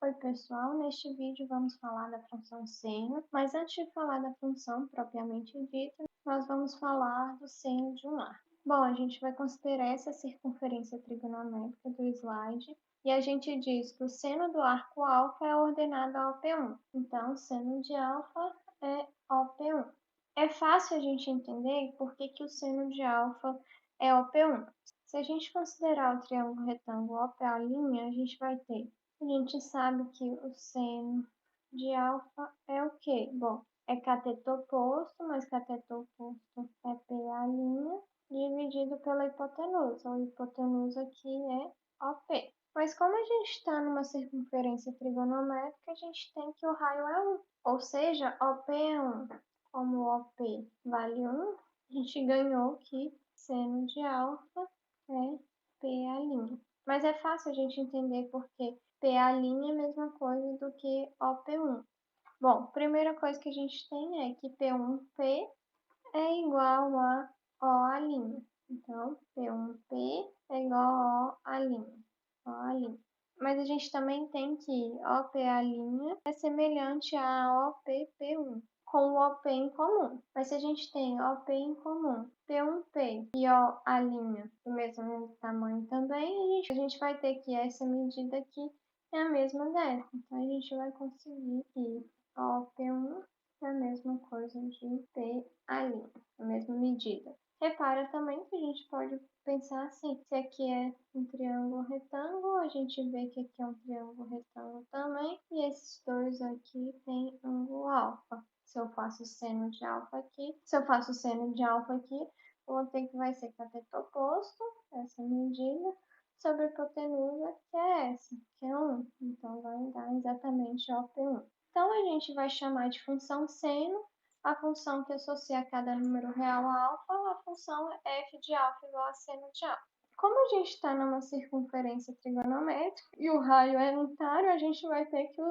Oi pessoal, neste vídeo vamos falar da função seno, mas antes de falar da função propriamente dita, nós vamos falar do seno de um arco. Bom, a gente vai considerar essa circunferência trigonométrica do slide e a gente diz que o seno do arco alfa é ordenado a OP1. Então, o seno de alfa é OP1. É fácil a gente entender por que o seno de alfa é OP1. Se a gente considerar o triângulo retângulo OPA', a gente vai ter. A gente sabe que o seno de alfa é o quê? Bom, é cateto oposto, mas cateto oposto é PA' dividido pela hipotenusa. A hipotenusa aqui é OP. Mas como a gente está numa circunferência trigonométrica, a gente tem que o raio é 1. Ou seja, OP é 1. Como OP vale 1, a gente ganhou que seno de alfa é PA'. Mas é fácil a gente entender porque PA' é a mesma coisa do que OP1. Bom, primeira coisa que a gente tem é que P1P é igual a OA'. Então, P1P é igual a OA'. Mas a gente também tem que OPA' é semelhante a OPP1 com o OP em comum. Mas se a gente tem OP em comum, P1P e OA' do mesmo tamanho também, a gente vai ter que essa medida aqui é a mesma dessa. Então, a gente vai conseguir que OP1 é a mesma coisa de PA', a mesma medida. Repara também que a gente pode pensar assim, se aqui é um triângulo retângulo, a gente vê que aqui é um triângulo retângulo também, e esses dois aqui têm ângulo alfa. Se eu faço seno de alfa aqui, eu vou ter que vai ser cateto oposto, essa medida, sobre a hipotenusa, que é essa, que é 1. Então, vai dar exatamente OP1. Então, a gente vai chamar de função seno a função que associa cada número real a alfa, a função f de alfa igual a seno de alfa. Como a gente está numa circunferência trigonométrica e o raio é unitário, a gente vai ter que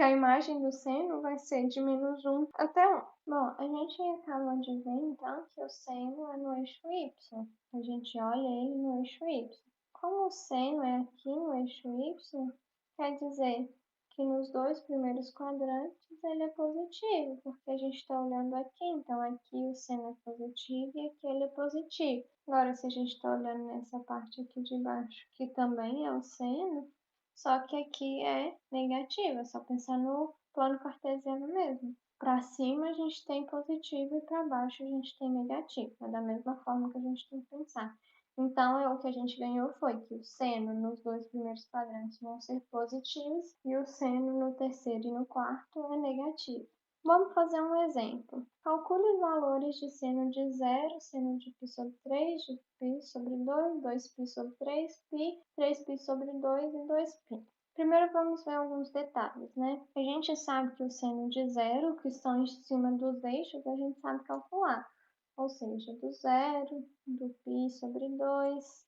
a imagem do seno vai ser de -1 até 1. Bom, a gente acaba de ver então que o seno é no eixo y. A gente olha ele no eixo y. Como o seno é aqui no eixo y, quer dizer que nos dois primeiros quadrantes ele é positivo, porque a gente está olhando aqui, então aqui o seno é positivo e aqui ele é positivo. Agora, se a gente está olhando nessa parte aqui de baixo, que também é o seno, só que aqui é negativo, é só pensar no plano cartesiano mesmo. Para cima a gente tem positivo e para baixo a gente tem negativo, é da mesma forma que a gente tem que pensar. Então, o que a gente ganhou foi que o seno nos dois primeiros quadrantes vão ser positivos e o seno no terceiro e no quarto é negativo. Vamos fazer um exemplo. Calcule os valores de seno de 0, seno de π sobre 3, de π sobre 2, 2π sobre 3π, 3π sobre 2 e 2π. Primeiro vamos ver alguns detalhes, né? A gente sabe que o seno de 0, que estão em cima dos eixos, a gente sabe calcular. Ou seja, do 0, do π sobre 2,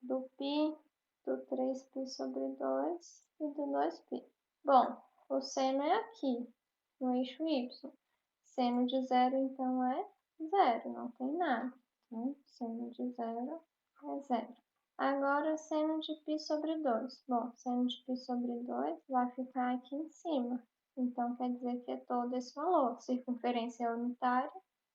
do π, do 3π sobre 2 e do 2π. Bom, o seno é aqui, no eixo y. Seno de 0, então, é 0, não tem nada. Então, seno de 0 é 0. Agora, seno de π sobre 2. Bom, seno de π sobre 2 vai ficar aqui em cima. Então, quer dizer que é todo esse valor. Circunferência unitária,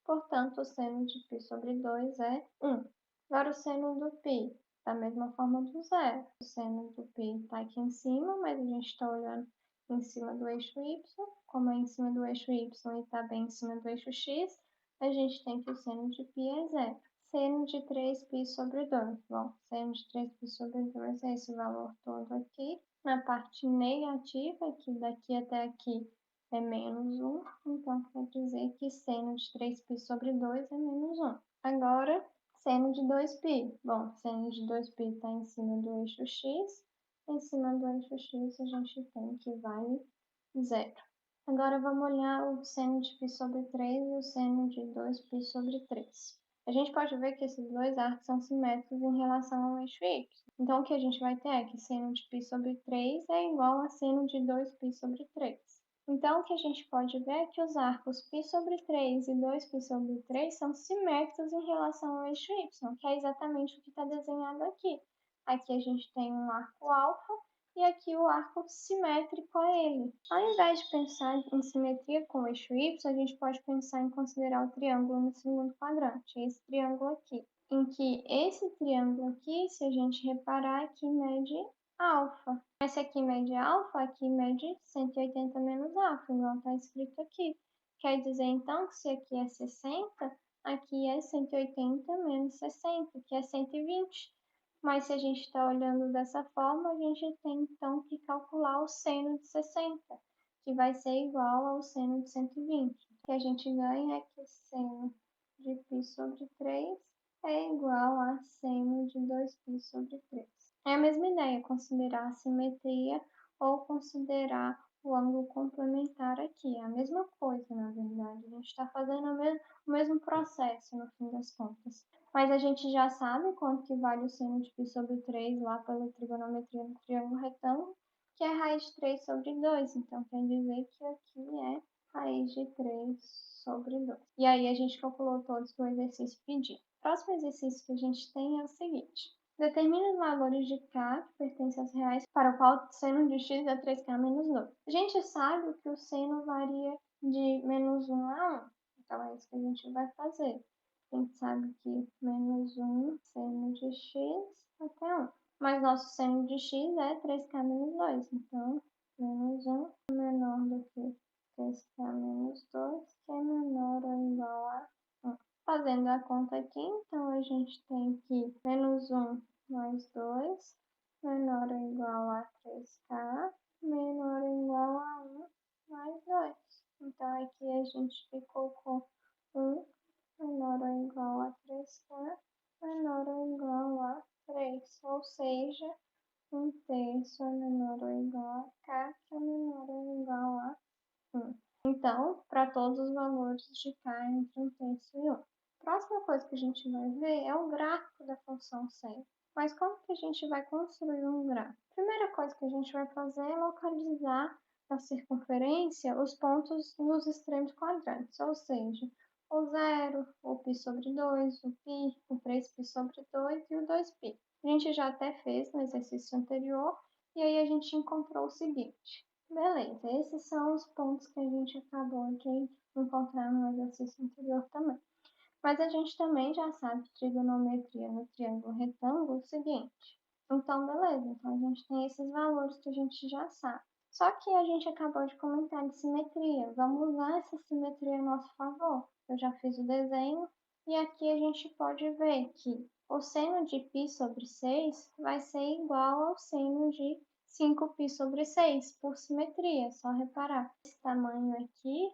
portanto, o seno de π sobre 2 é 1. Agora, o seno do π, da mesma forma do 0. O seno do π está aqui em cima, mas a gente está olhando em cima do eixo y. Como é em cima do eixo y e está bem em cima do eixo x, a gente tem que o seno de π é 0. Seno de 3π sobre 2. Bom, seno de 3π sobre 2 é esse valor todo aqui. Na parte negativa, que daqui até aqui é -1, então quer dizer que seno de 3π sobre 2 é -1. Agora, seno de 2π. Bom, seno de 2π está em cima do eixo x. Em cima do eixo x, a gente tem que vale 0. Agora, vamos olhar o seno de π sobre 3 e o seno de 2π sobre 3. A gente pode ver que esses dois arcos são simétricos em relação ao eixo y. Então, o que a gente vai ter é que seno de π sobre 3 é igual a seno de 2π sobre 3. Então, o que a gente pode ver é que os arcos π sobre 3 e 2π sobre 3 são simétricos em relação ao eixo y, que é exatamente o que está desenhado aqui. Aqui a gente tem um arco alfa e aqui o arco simétrico a ele. Ao invés de pensar em simetria com o eixo Y, a gente pode pensar em considerar o triângulo no segundo quadrante, esse triângulo aqui, em que esse triângulo aqui, se a gente reparar, aqui mede alfa. Esse aqui mede alfa, aqui mede 180 menos alfa, igual está escrito aqui. Quer dizer, então, que se aqui é 60, aqui é 180 menos 60, que é 120. Mas se a gente está olhando dessa forma, a gente tem então que calcular o seno de 60, que vai ser igual ao seno de 120. O que a gente ganha é que o seno de π sobre 3 é igual a seno de 2π sobre 3. É a mesma ideia, considerar a simetria ou considerar o ângulo complementar aqui. É a mesma coisa, na verdade. A gente está fazendo o mesmo processo, no fim das contas. Mas a gente já sabe quanto que vale o seno de π sobre 3 lá pela trigonometria do triângulo retângulo, que é raiz de 3 sobre 2. Então, quer dizer que aqui é raiz de 3 sobre 2. E aí, a gente calculou todos que o exercício pediu. O próximo exercício que a gente tem é o seguinte. Determine os valores de k, que pertencem aos reais, para o qual o seno de x é 3k menos 2. A gente sabe que o seno varia de menos 1 a 1. Então, é isso que a gente vai fazer. A gente sabe que menos 1 seno de x até 1. Mas nosso seno de x é 3k menos 2. Então, menos 1 é menor do que 3k menos 2, que é menor ou igual a 1. Fazendo a conta aqui, então a gente tem que menos 1 mais 2 menor ou igual a 3k, menor ou igual a 1 mais 2. Então aqui a gente ficou com 1 menor ou igual a 3k, menor ou igual a 3, ou seja, 1/3 é menor ou igual a k, que é menor ou igual a 1. Então, para todos os valores de k entre 1/3 e 1. Próxima coisa que a gente vai ver é o gráfico da função seno. Mas como que a gente vai construir um gráfico? Primeira coisa que a gente vai fazer é localizar na circunferência os pontos nos extremos quadrantes, ou seja, o 0, o π sobre 2, o π, o 3π sobre 2 e o 2π. A gente já até fez no exercício anterior e aí a gente encontrou o seguinte. Beleza, esses são os pontos que a gente acabou de encontrar no exercício anterior também. Mas a gente também já sabe de trigonometria no triângulo retângulo o seguinte. Então, beleza, então a gente tem esses valores que a gente já sabe. Só que a gente acabou de comentar de simetria. Vamos usar essa simetria a nosso favor. Eu já fiz o desenho e aqui a gente pode ver que o seno de π sobre 6 vai ser igual ao seno de 5π sobre 6, por simetria, é só reparar. Esse tamanho aqui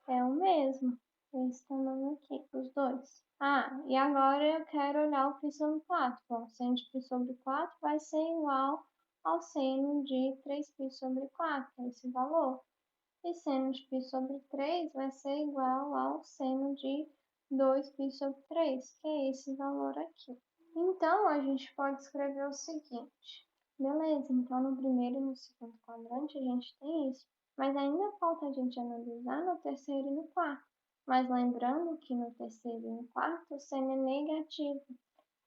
é o mesmo, esse tamanho aqui, os dois. Ah, e agora eu quero olhar o π sobre 4. Bom, seno de π sobre 4 vai ser igual ao seno de 3π sobre 4, esse valor. E seno de π sobre 3 vai ser igual ao seno de 2π sobre 3, que é esse valor aqui. Então, a gente pode escrever o seguinte. Beleza, então no primeiro e no segundo quadrante a gente tem isso. Mas ainda falta a gente analisar no terceiro e no quarto. Mas lembrando que no terceiro e no quarto o seno é negativo.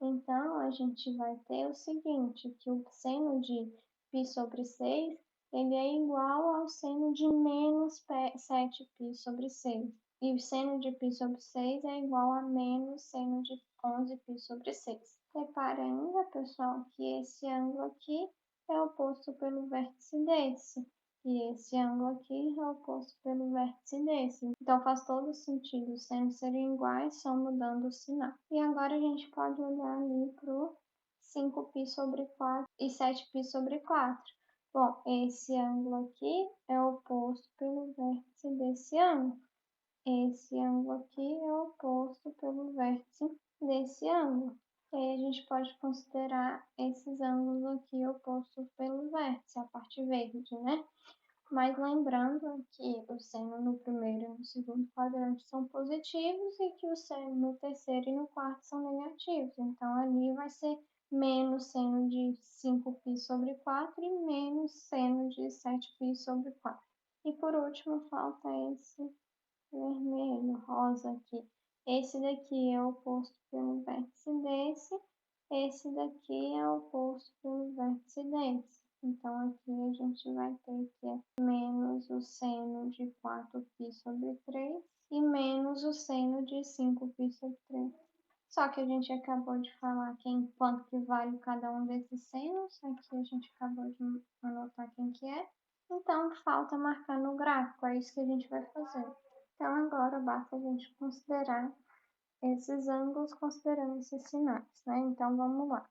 Então, a gente vai ter o seguinte, que o seno de π sobre 6 ele é igual ao seno de menos 7π sobre 6. E o seno de π sobre 6 é igual a menos seno de 11π sobre 6. Repare ainda, pessoal, que esse ângulo aqui é oposto pelo vértice desse. E esse ângulo aqui é oposto pelo vértice desse. Então faz todo sentido os senos serem iguais, só mudando o sinal. E agora a gente pode olhar ali para o 5π sobre 4 e 7π sobre 4. Bom, esse ângulo aqui é oposto pelo vértice desse ângulo. Esse ângulo aqui é oposto pelo vértice desse ângulo. E aí a gente pode considerar esses ângulos aqui opostos pelo vértice, a parte verde, né? Mas lembrando que o seno no primeiro e no segundo quadrante são positivos e que o seno no terceiro e no quarto são negativos. Então, ali vai ser menos seno de 5π sobre 4 e menos seno de 7π sobre 4. E por último, falta esse vermelho, rosa aqui. Esse daqui é oposto pelo vértice desse, esse daqui é oposto pelo vértice desse. Então, aqui a gente vai ter que é menos o seno de 4π sobre 3 e menos o seno de 5π sobre 3. Só que a gente acabou de falar quanto que vale cada um desses senos. Aqui a gente acabou de anotar quem que é. Então, falta marcar no gráfico. É isso que a gente vai fazer. Então, agora basta a gente considerar esses ângulos considerando esses sinais, né? Então, vamos lá.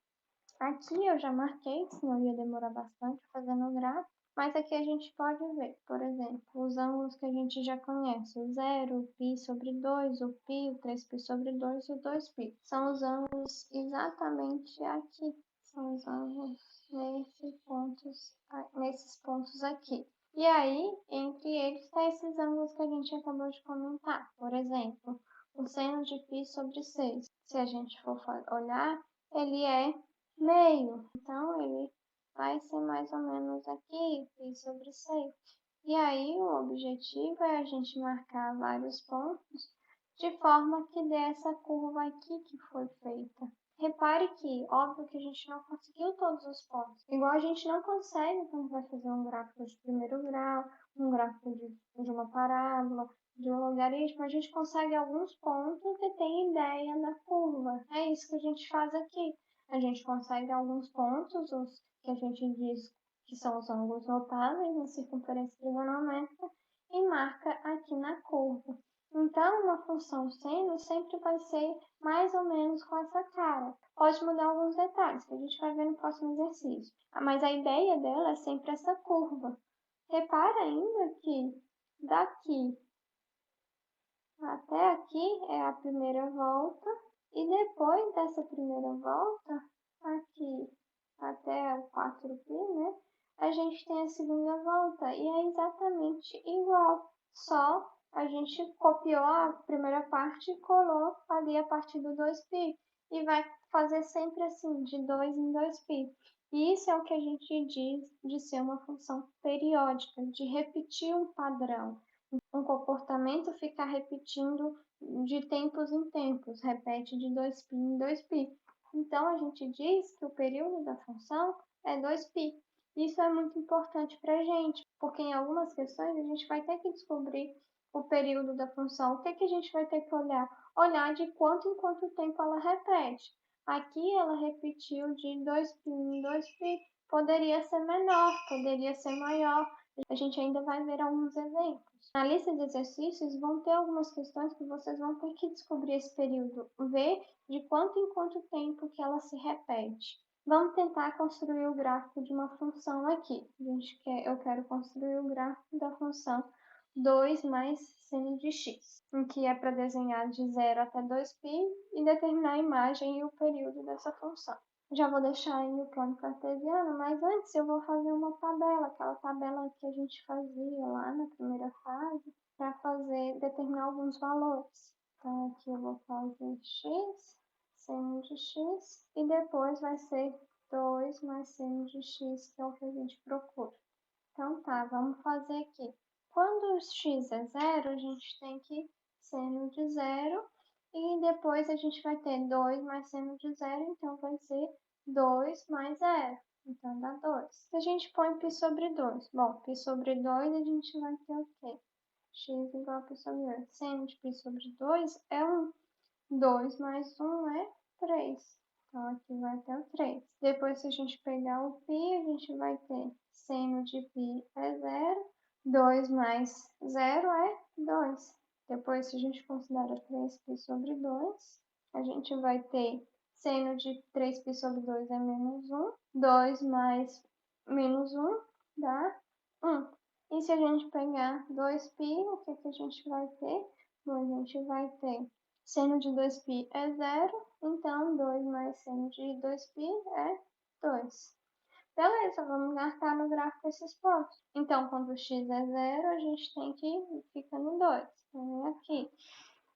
Aqui eu já marquei, senão ia demorar bastante fazendo o gráfico. Mas aqui a gente pode ver, por exemplo, os ângulos que a gente já conhece, o 0, o π sobre 2, o π, o 3π sobre 2 e o 2π. São os ângulos exatamente aqui. São os ângulos nesses pontos aqui. E aí, entre eles, está esses ângulos que a gente acabou de comentar. Por exemplo, o seno de π sobre 6. Se a gente for olhar, ele é meio. Então, ele vai ser mais ou menos aqui, π sobre 6. E aí, o objetivo é a gente marcar vários pontos de forma que dê essa curva aqui que foi feita. Repare que, óbvio que a gente não conseguiu todos os pontos. Igual a gente não consegue quando vai fazer um gráfico de primeiro grau, um gráfico de uma parábola, de um logaritmo, a gente consegue alguns pontos que tem ideia da curva. É isso que a gente faz aqui. A gente consegue alguns pontos, os que a gente diz que são os ângulos notáveis na circunferência trigonométrica, e marca aqui na curva. Então, uma função seno sempre vai ser mais ou menos com essa cara. Pode mudar alguns detalhes, que a gente vai ver no próximo exercício. Mas a ideia dela é sempre essa curva. Repara ainda que daqui até aqui é a primeira volta, e depois dessa primeira volta, aqui até o 4π, né? A gente tem a segunda volta, e é exatamente igual, só a gente copiou a primeira parte e colou ali a partir do 2π, e vai fazer sempre assim, de 2 em 2π. E isso é o que a gente diz de ser uma função periódica, de repetir um padrão. Um comportamento ficar repetindo de tempos em tempos, repete de 2π em 2π. Então, a gente diz que o período da função é 2π. Isso é muito importante para a gente, porque em algumas questões a gente vai ter que descobrir o período da função. O que, que a gente vai ter que olhar? Olhar de quanto em quanto tempo ela repete. Aqui ela repetiu de 2π em 2π, poderia ser menor, poderia ser maior. A gente ainda vai ver alguns exemplos. Na lista de exercícios vão ter algumas questões que vocês vão ter que descobrir esse período, ver de quanto em quanto tempo que ela se repete. Vamos tentar construir o gráfico de uma função aqui. Eu quero construir o gráfico da função 2 mais seno de x, em que é para desenhar de 0 até 2π e determinar a imagem e o período dessa função. Já vou deixar aí o plano cartesiano, mas antes eu vou fazer uma tabela, aquela tabela que a gente fazia lá na primeira fase, para determinar alguns valores. Então aqui eu vou fazer x, seno de x, e depois vai ser 2 mais seno de x, que é o que a gente procura. Então tá, vamos fazer aqui. Quando o x é zero, a gente tem que seno de zero, e depois a gente vai ter 2 mais seno de zero, então vai ser 2 mais zero. Então dá 2. Se a gente põe π sobre 2, bom, π sobre 2 a gente vai ter o quê? X igual a π sobre 2. Seno de π sobre 2 é 1. 2 mais 1 é 3. Então, aqui vai ter o 3. Depois, se a gente pegar o π, a gente vai ter seno de π é 0. 2 mais 0 é 2. Depois, se a gente considera 3π sobre 2, a gente vai ter seno de 3π sobre 2 é menos 1. 2 mais menos 1 dá 1. E se a gente pegar 2π, o que a gente vai ter? Bom, a gente vai ter seno de 2π é 0, então 2 mais seno de 2π é 2. Beleza, vamos marcar no gráfico esses pontos. Então, quando x é 0, a gente tem que ficar no 2. Então, é aqui.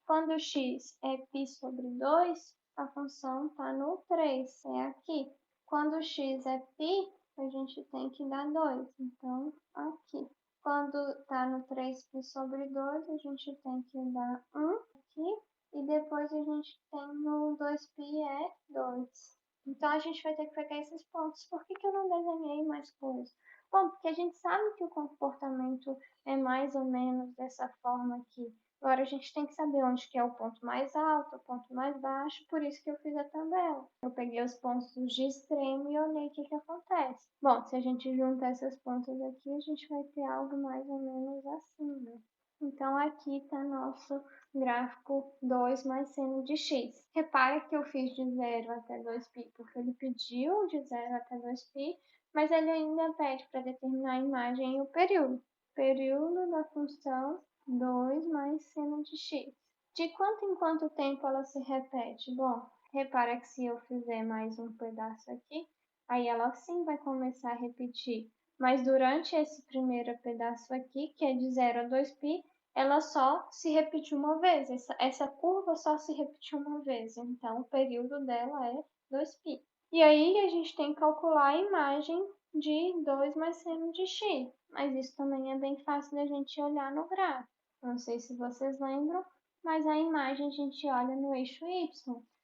Quando x é π sobre 2, a função está no 3, é aqui. Quando x é π, a gente tem que dar 2, então aqui. Quando está no 3π sobre 2, a gente tem que dar 1 aqui. E depois a gente tem no 2π é 2. Então, a gente vai ter que pegar esses pontos. Por que que eu não desenhei mais coisas? Bom, porque a gente sabe que o comportamento é mais ou menos dessa forma aqui. Agora, a gente tem que saber onde que é o ponto mais alto, o ponto mais baixo, por isso que eu fiz a tabela. Eu peguei os pontos de extremo e olhei o que que acontece. Bom, se a gente juntar essas pontas aqui, a gente vai ter algo mais ou menos assim, né? Então, aqui está nosso gráfico 2 mais seno de x. Repara que eu fiz de 0 até 2π, porque ele pediu de 0 até 2π, mas ele ainda pede para determinar a imagem e o período. Período da função 2 mais seno de x. De quanto em quanto tempo ela se repete? Bom, repara que se eu fizer mais um pedaço aqui, aí ela sim vai começar a repetir. Mas durante esse primeiro pedaço aqui, que é de 0 a 2π, ela só se repete uma vez. Essa curva só se repete uma vez. Então, o período dela é 2π. E aí, a gente tem que calcular a imagem de 2 mais seno de x. Mas isso também é bem fácil da gente olhar no gráfico. Não sei se vocês lembram, mas a imagem a gente olha no eixo y.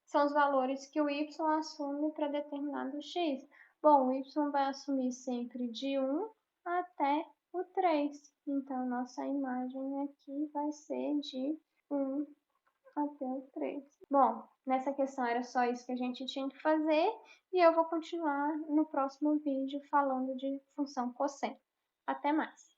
São os valores que o y assume para determinado x. Bom, o y vai assumir sempre de 1 até o 3. Então, nossa imagem aqui vai ser de 1 até o 3. Bom, nessa questão era só isso que a gente tinha que fazer e eu vou continuar no próximo vídeo falando de função cosseno. Até mais!